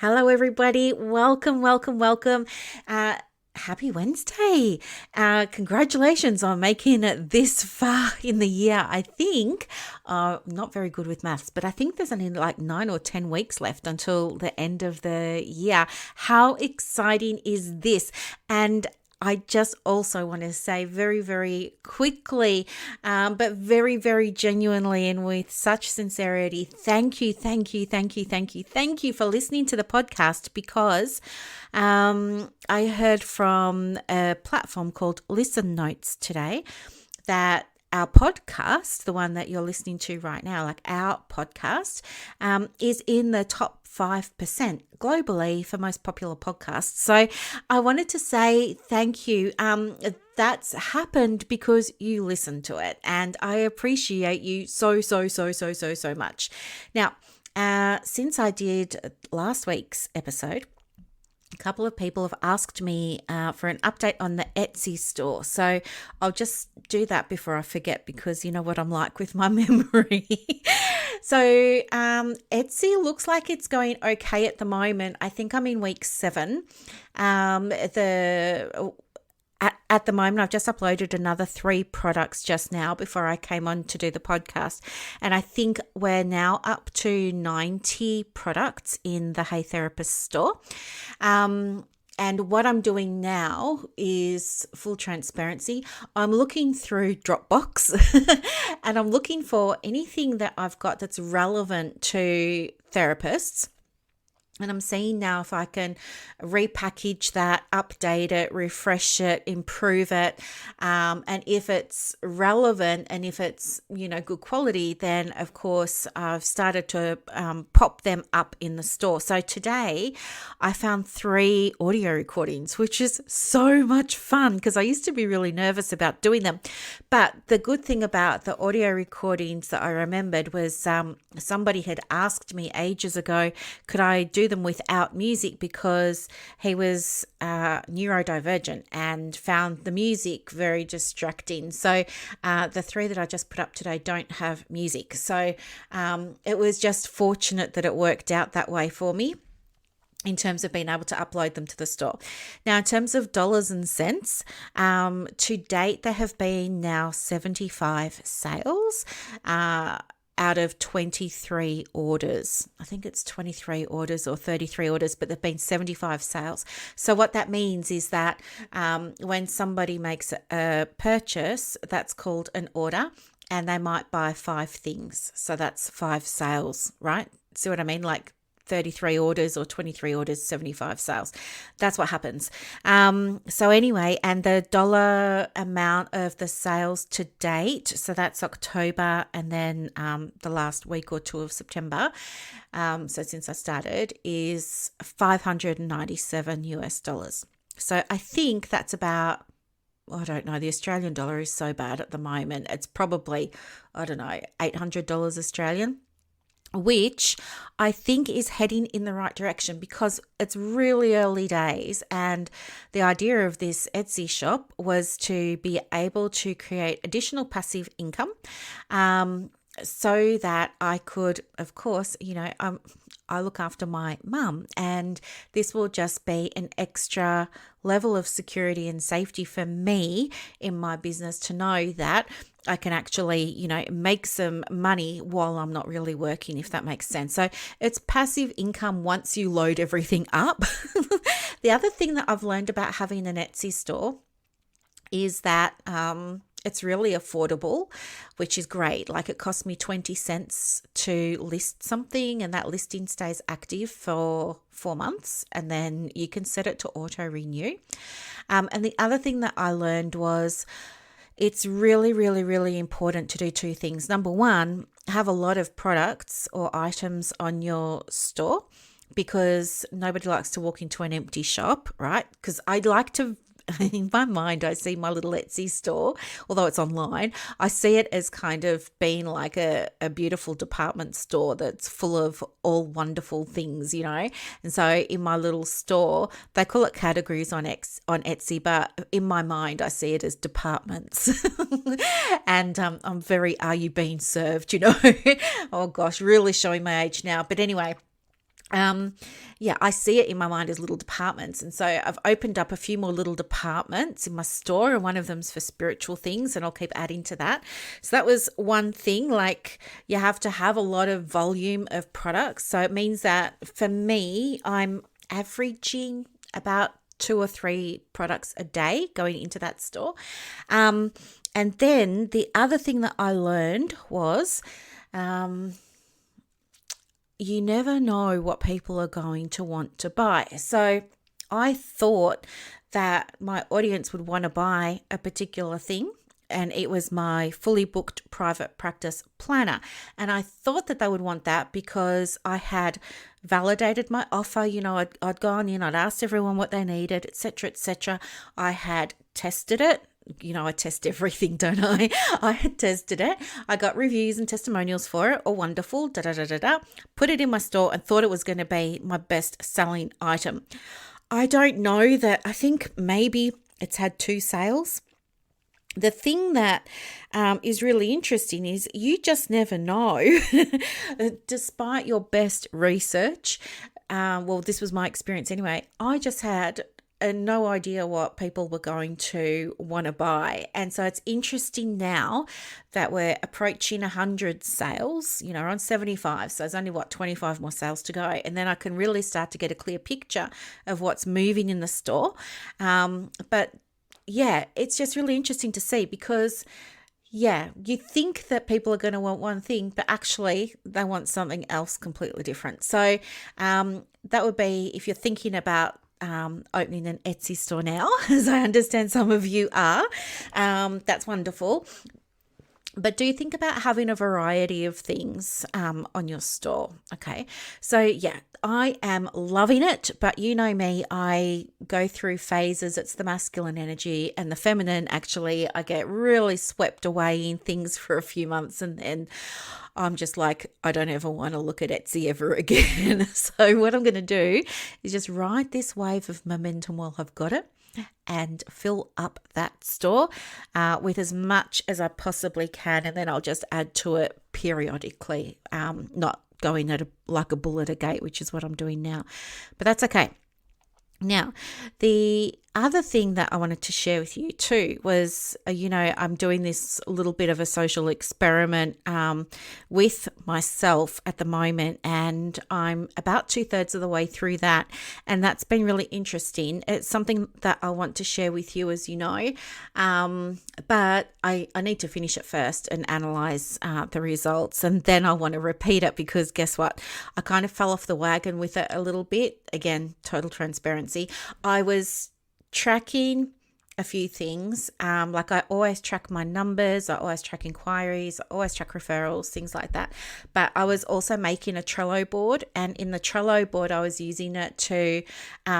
Hello, everybody. Welcome, welcome, welcome. Happy Wednesday. Congratulations on making it this far in the year. I think, not very good with maths, but I think there's only like 9 or 10 weeks left until the end of the year. How exciting is this? And I just also want to say very, very quickly, but very, very genuinely and with such sincerity, thank you, thank you, thank you, thank you, thank you for listening to the podcast because I heard from a platform called Listen Notes today that our podcast, the one that you're listening to right now, like our podcast, is in the top 5% globally for most popular podcasts. So I wanted to say thank you. That's happened because you listened to it, and I appreciate you so, so, so, so, so, so much. Now, since I did last week's episode, a couple of people have asked me for an update on the Etsy store. So I'll just do that before I forget because you know what I'm like with my memory. So Etsy looks like it's going okay at the moment. I think I'm in week 7. At the moment, I've just uploaded another 3 products just now before I came on to do the podcast. And I think we're now up to 90 products in the Hey Therapist store. And what I'm doing now is full transparency. I'm looking through Dropbox and I'm looking for anything that I've got that's relevant to therapists. And I'm seeing now if I can repackage that, update it, refresh it, improve it. And if it's relevant and if it's, good quality, then of course I've started to pop them up in the store. So today I found 3 audio recordings, which is so much fun because I used to be really nervous about doing them. But the good thing about the audio recordings that I remembered was somebody had asked me ages ago, could I do them without music because he was neurodivergent and found the music very distracting. So the 3 that I just put up today don't have music. So it was just fortunate that it worked out that way for me in terms of being able to upload them to the store. Now, in terms of dollars and cents, to date, there have been now 75 sales out of 23 orders. I think it's 23 orders or 33 orders, but there've been 75 sales. So what that means is that when somebody makes a purchase, that's called an order, and they might buy 5 things. So that's 5 sales, right? See what I mean? Like 33 orders or 23 orders, 75 sales. That's what happens. So anyway, and the dollar amount of the sales to date, so that's October and then the last week or 2 of September, so since I started, is $597 US. So I think that's about, I don't know, the Australian dollar is so bad at the moment. It's probably, I don't know, $800 Australian, which I think is heading in the right direction because it's really early days. And the idea of this Etsy shop was to be able to create additional passive income so that I could, of course, I look after my mum, and this will just be an extra level of security and safety for me in my business to know that I can actually, make some money while I'm not really working, if that makes sense. So it's passive income once you load everything up. The other thing that I've learned about having an Etsy store is that it's really affordable, which is great. Like it cost me 20 cents to list something, and that listing stays active for 4 months, and then you can set it to auto renew. And the other thing that I learned was it's really, really, really important to do 2 things. Number 1, have a lot of products or items on your store because nobody likes to walk into an empty shop, right? Because I'd like to, in my mind, I see my little Etsy store, although it's online, I see it as kind of being like a beautiful department store that's full of all wonderful things, And so in my little store, they call it categories on Etsy, but in my mind, I see it as departments. And I'm very, are you being served, Oh gosh, really showing my age now. But anyway, Yeah, I see it in my mind as little departments. And so I've opened up a few more little departments in my store, and one of them's for spiritual things, and I'll keep adding to that. So that was one thing. Like, you have to have a lot of volume of products. So it means that for me, I'm averaging about 2 or 3 products a day going into that store. And then the other thing that I learned was, you never know what people are going to want to buy. So I thought that my audience would want to buy a particular thing, and it was my fully booked private practice planner. And I thought that they would want that because I had validated my offer. I'd gone in, I'd asked everyone what they needed, etc., etc. I had tested it. I test everything, don't I? I had tested it. I got reviews and testimonials for it. Oh, wonderful. Put it in my store and thought it was going to be my best selling item. I don't know that. I think maybe it's had 2 sales. The thing that is really interesting is you just never know. Despite your best research, well, this was my experience anyway, I just had no idea what people were going to want to buy. And so it's interesting now that we're approaching 100 sales, we're on 75. So there's only 25 more sales to go. And then I can really start to get a clear picture of what's moving in the store. But yeah, it's just really interesting to see because you think that people are going to want one thing, but actually they want something else completely different. So that would be if you're thinking about opening an Etsy store now, as I understand some of you are. That's wonderful. But do think about having a variety of things on your store. Okay. So yeah, I am loving it, but you know me, I go through phases. It's the masculine energy and the feminine. Actually, I get really swept away in things for a few months and then I'm just like, I don't ever want to look at Etsy ever again. So what I'm going to do is just ride this wave of momentum while I've got it and fill up that store with as much as I possibly can. And then I'll just add to it periodically, not going at like a bull at a gate, which is what I'm doing now. But that's okay. Now, the other thing that I wanted to share with you too was, I'm doing this little bit of a social experiment with myself at the moment, and I'm about 2/3 of the way through that, and that's been really interesting. It's something that I want to share with you, as you know, but I need to finish it first and analyze the results, and then I want to repeat it because guess what? I kind of fell off the wagon with it a little bit. Again, total transparency. I was tracking a few things. Like I always track my numbers, I always track inquiries, I always track referrals, things like that. But I was also making a Trello board, and in the Trello board, I was using it to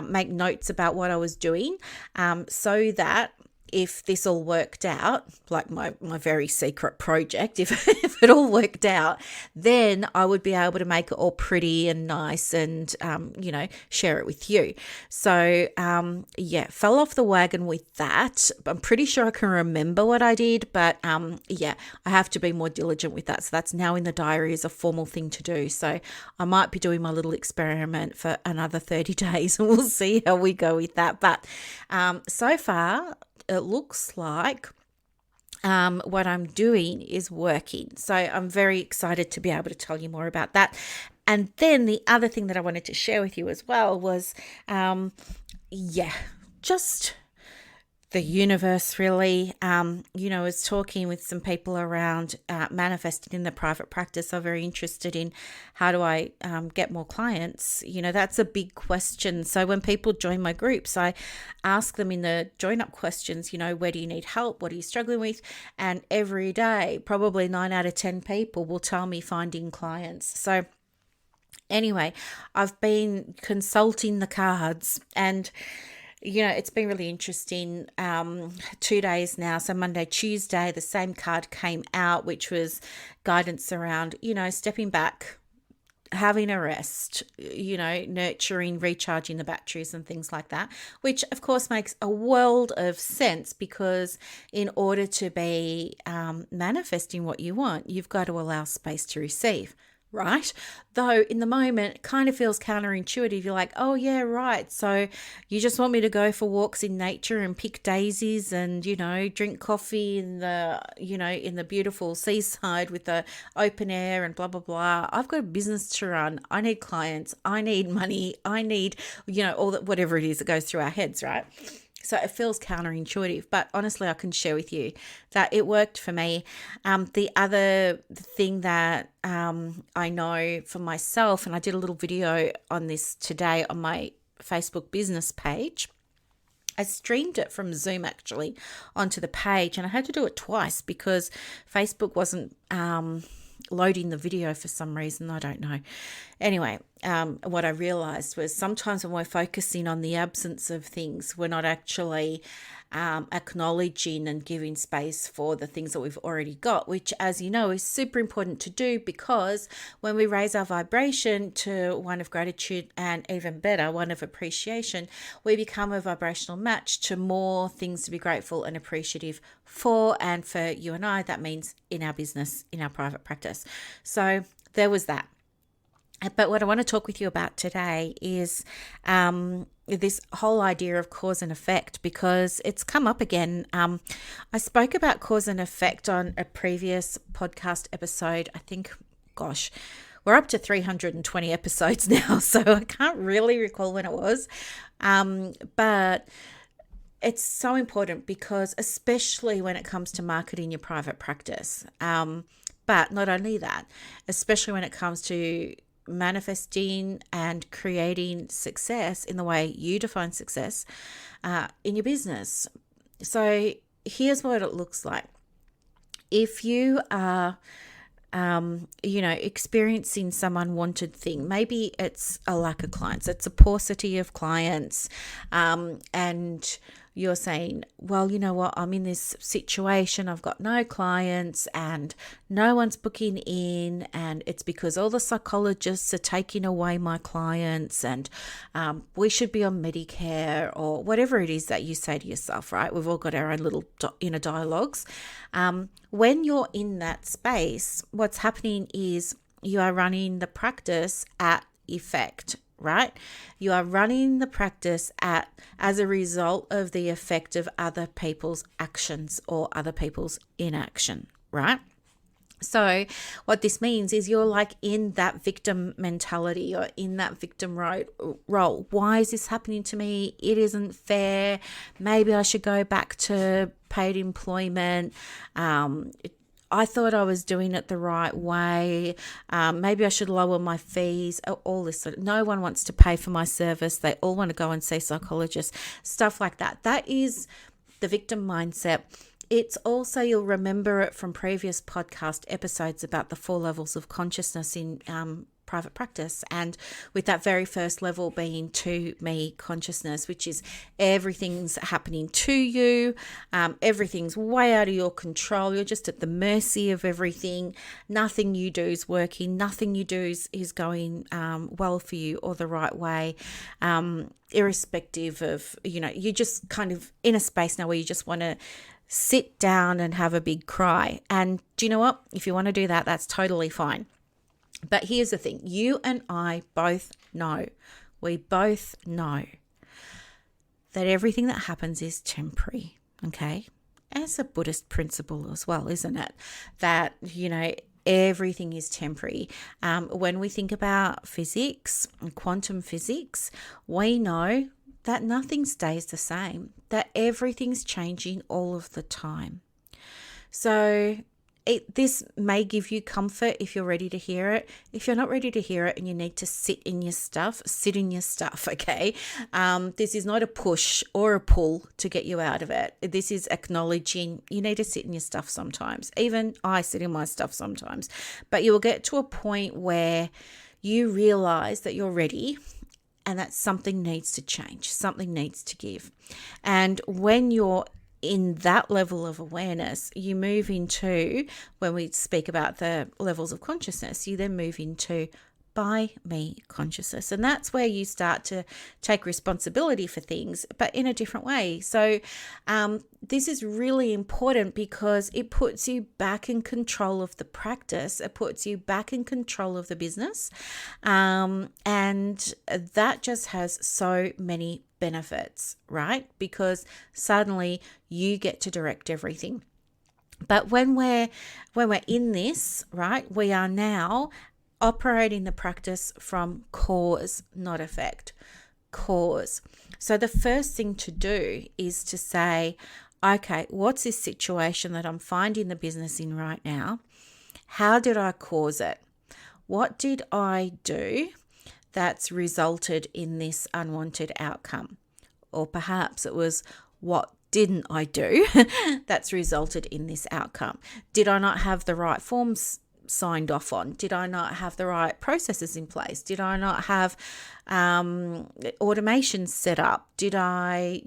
make notes about what I was doing, so that if this all worked out, like my very secret project, if it all worked out, then I would be able to make it all pretty and nice and, share it with you. So, fell off the wagon with that. I'm pretty sure I can remember what I did, but I have to be more diligent with that. So that's now in the diary as a formal thing to do. So I might be doing my little experiment for another 30 days and we'll see how we go with that. But so far, it looks like what I'm doing is working. So I'm very excited to be able to tell you more about that. And then the other thing that I wanted to share with you as well was, just the universe really, was talking with some people around manifesting in the private practice. I'm very interested in how do I get more clients? That's a big question. So when people join my groups, I ask them in the join up questions, where do you need help? What are you struggling with? And every day, probably 9 out of 10 people will tell me finding clients. So anyway, I've been consulting the cards and it's been really interesting. 2 days now. So Monday, Tuesday, the same card came out, which was guidance around, stepping back, having a rest, nurturing, recharging the batteries and things like that, which of course makes a world of sense because in order to be manifesting what you want, you've got to allow space to receive. right? Though in the moment, it kind of feels counterintuitive. You're like, oh, yeah, right. So you just want me to go for walks in nature and pick daisies and, drink coffee in the beautiful seaside with the open air and blah, blah, blah. I've got a business to run. I need clients. I need money. I need, all that, whatever it is that goes through our heads, right? So it feels counterintuitive, but honestly, I can share with you that it worked for me. The other thing that I know for myself, and I did a little video on this today on my Facebook business page. I streamed it from Zoom actually onto the page, and I had to do it twice because Facebook wasn't loading the video for some reason. I don't know. Anyway, what I realized was sometimes when we're focusing on the absence of things, we're not actually acknowledging and giving space for the things that we've already got, which, as you know, is super important to do, because when we raise our vibration to one of gratitude and even better, one of appreciation, we become a vibrational match to more things to be grateful and appreciative for. And for you and I, that means in our business, in our private practice. So there was that. But what I want to talk with you about today is this whole idea of cause and effect, because it's come up again. I spoke about cause and effect on a previous podcast episode. I think, gosh, we're up to 320 episodes now, so I can't really recall when it was. But it's so important because especially when it comes to marketing your private practice. But not only that, especially when it comes to manifesting and creating success in the way you define success in your business. So here's what it looks like. If you are experiencing some unwanted thing, maybe it's a lack of clients, it's a paucity of clients, and you're saying, well, you know what, I'm in this situation, I've got no clients and no one's booking in, and it's because all the psychologists are taking away my clients, and we should be on Medicare, or whatever it is that you say to yourself, right? We've all got our own little inner dialogues. When you're in that space, what's happening is you are running the practice at effect, right? You are running the practice as a result of the effect of other people's actions or other people's inaction, right? So what this means is you're like in that victim mentality or in that victim role. Why is this happening to me? It isn't fair. Maybe I should go back to paid employment. I thought I was doing it the right way. Maybe I should lower my fees. All this no one wants to pay for my service. They all want to go and see psychologists, stuff like that. That is the victim mindset. It's also, you'll remember it from previous podcast episodes about the 4 levels of consciousness in private practice, and with that very first level being to me consciousness, which is everything's happening to you, everything's way out of your control, you're just at the mercy of everything, nothing you do is working, nothing you do is going well for you or the right way, irrespective of, you're just kind of in a space now where you just want to sit down and have a big cry. And do you know what? If you want to do that, that's totally fine. But here's the thing. You and I both know, we both know that everything that happens is temporary, okay? As a Buddhist principle as well, isn't it? That, everything is temporary. When we think about physics, quantum physics, we know that nothing stays the same, that everything's changing all of the time. So this may give you comfort if you're ready to hear it. If you're not ready to hear it and you need to sit in your stuff, okay? This is not a push or a pull to get you out of it. This is acknowledging you need to sit in your stuff sometimes. Even I sit in my stuff sometimes. But you will get to a point where you realize that you're ready and that something needs to change, something needs to give. And when you're in that level of awareness, you move into, when we speak about the levels of consciousness, you then move into by me consciousness. And that's where you start to take responsibility for things, but in a different way. So this is really important because it puts you back in control of the practice. It puts you back in control of the business. And that just has so many benefits, right? Because suddenly you get to direct everything. But when we're in this, right, we are now operating the practice from cause, not effect. Cause. So the first thing to do is to say, okay, what's this situation that I'm finding the business in right now? How did I cause it? What did I do that's resulted in this unwanted outcome? Or perhaps it was, what didn't I do that's resulted in this outcome? Did I not have the right forms signed off on? Did I not have the right processes in place? Did I not have automation set up? Did I,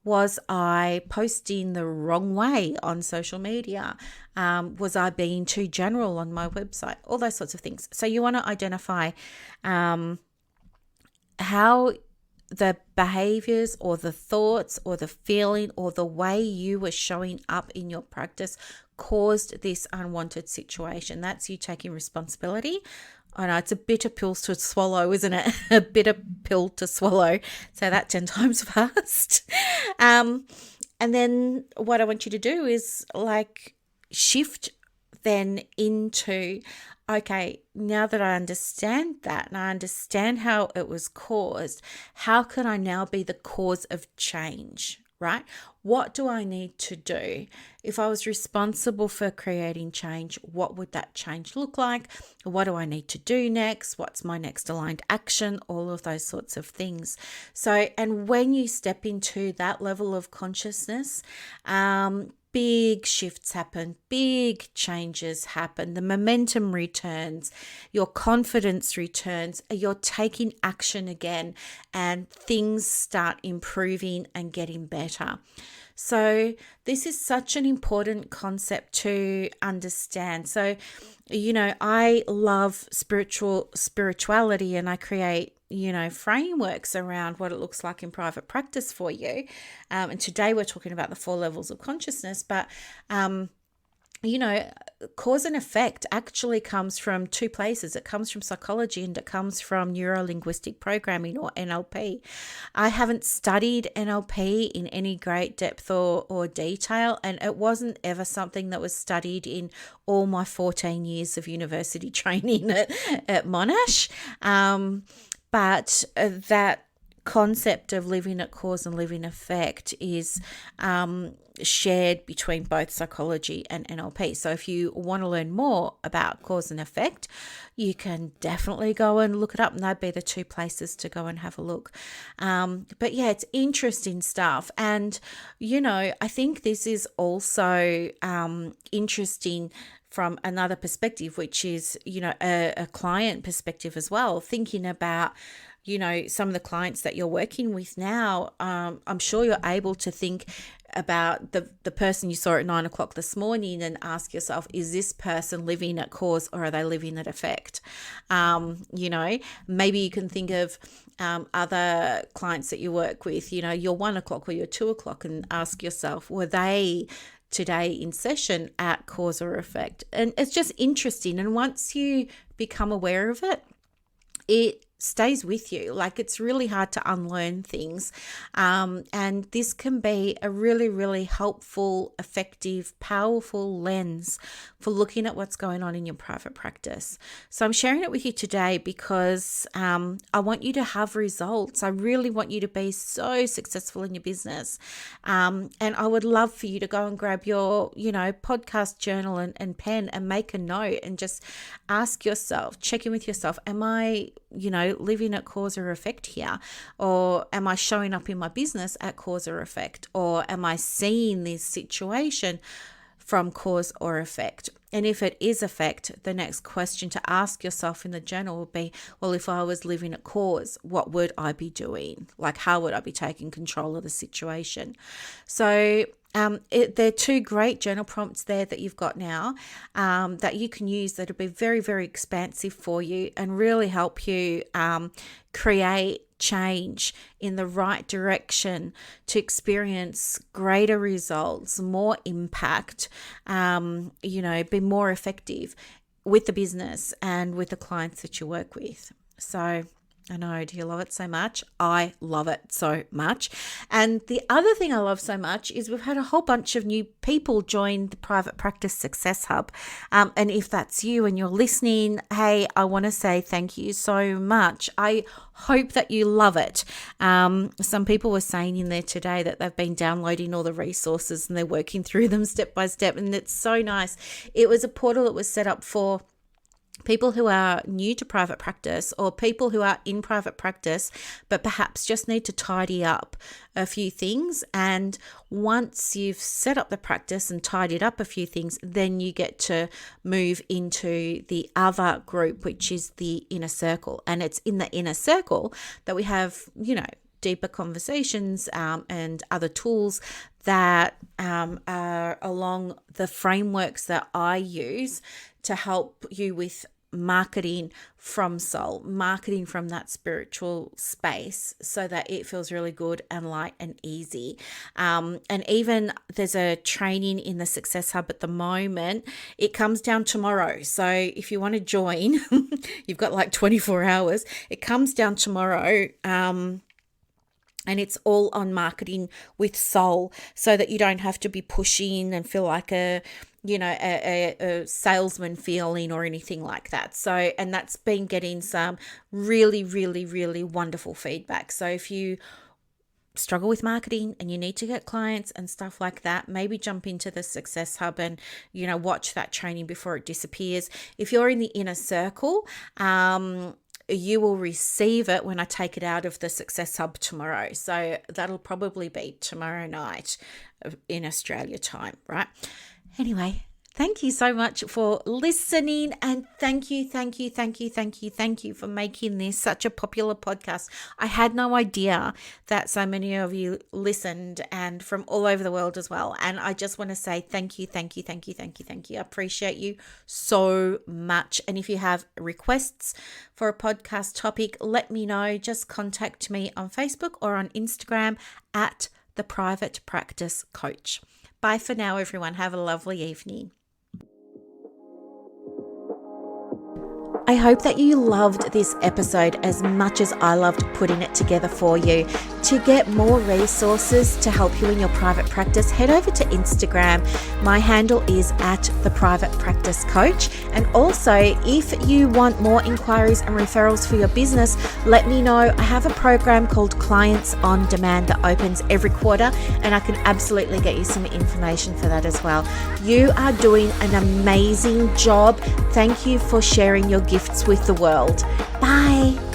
was I posting the wrong way on social media? Was I being too general on my website? All those sorts of things. So you want to identify how the behaviors or the thoughts or the feeling or the way you were showing up in your practice caused this unwanted situation. That's you taking responsibility. I know it's a bitter pill to swallow, isn't it? A bitter pill to swallow. Say that 10 times fast. And then what I want you to do is shift then into, okay, now that I understand that and I understand how it was caused, how can I now be the cause of change, right? What do I need to do? If I was responsible for creating change, what would that change look like? What do I need to do next? What's my next aligned action? All of those sorts of things. So, and when you step into that level of consciousness, big shifts happen, big changes happen, the momentum returns, your confidence returns, you're taking action again, and things start improving and getting better. So this is such an important concept to understand. So, I love spirituality, and I create frameworks around what it looks like in private practice for you. And today we're talking about the 4 levels of consciousness, but cause and effect actually comes from 2 places. It comes from psychology and it comes from neuro-linguistic programming, or NLP. I haven't studied NLP in any great depth or detail, and it wasn't ever something that was studied in all my 14 years of university training at Monash. But that concept of living at cause and living effect is shared between both psychology and NLP. So if you want to learn more about cause and effect, you can definitely go and look it up, and that'd be the 2 places to go and have a look. But yeah, it's interesting stuff. And, I think this is also interesting from another perspective, which is, a client perspective as well, thinking about, some of the clients that you're working with now. I'm sure you're able to think about the person you saw at 9 o'clock this morning and ask yourself, is this person living at cause or are they living at effect? Maybe you can think of other clients that you work with, your 1 o'clock or your 2 o'clock, and ask yourself, were they today in session at cause or effect? And it's just interesting. And once you become aware of it, it stays with you. It's really hard to unlearn things. And this can be a really, really helpful, effective, powerful lens for looking at what's going on in your private practice. So I'm sharing it with you today because I want you to have results. I really want you to be so successful in your business. And I would love for you to go and grab your, podcast journal and pen and make a note and just ask yourself, check in with yourself. Am I, living at cause or effect here? Or am I showing up in my business at cause or effect? Or am I seeing this situation from cause or effect? And if it is effect, the next question to ask yourself in the journal will be, well, if I was living at cause, what would I be doing? How would I be taking control of the situation? So there are 2 great journal prompts there that you've got now that you can use that'll be very, very expansive for you and really help you create change in the right direction to experience greater results, more impact, be more effective with the business and with the clients that you work with. So I know, do you love it so much? I love it so much. And the other thing I love so much is we've had a whole bunch of new people join the Private Practice Success Hub. And if that's you and you're listening, hey, I want to say thank you so much. I hope that you love it. Some people were saying in there today that they've been downloading all the resources and they're working through them step by step. And it's so nice. It was a portal that was set up for people who are new to private practice or people who are in private practice but perhaps just need to tidy up a few things. And once you've set up the practice and tidied up a few things, then you get to move into the other group, which is the inner circle. And it's in the inner circle that we have, deeper conversations and other tools that are along the frameworks that I use to help you with marketing from soul, marketing from that spiritual space so that it feels really good and light and easy. And even there's a training in the Success Hub at the moment. It comes down tomorrow. So if you want to join, you've got like 24 hours. It comes down tomorrow. And it's all on marketing with soul so that you don't have to be pushing and feel like a salesman feeling or anything like that. So, and that's been getting some really, really, really wonderful feedback. So if you struggle with marketing and you need to get clients and stuff like that, maybe jump into the Success Hub and, watch that training before it disappears. If you're in the inner circle, you will receive it when I take it out of the Success Hub tomorrow. So that'll probably be tomorrow night in Australia time, right? Anyway, thank you so much for listening, and thank you for making this such a popular podcast. I had no idea that so many of you listened, and from all over the world as well. And I just want to say thank you. I appreciate you so much. And if you have requests for a podcast topic, let me know. Just contact me on Facebook or on Instagram at The Private Practice Coach. Bye for now, everyone. Have a lovely evening. I hope that you loved this episode as much as I loved putting it together for you. To get more resources to help you in your private practice, head over to Instagram. My handle is at The Private Practice Coach. And also, if you want more inquiries and referrals for your business, let me know. I have a program called Clients on Demand that opens every quarter, and I can absolutely get you some information for that as well. You are doing an amazing job. Thank you for sharing your gifts with the world. Bye.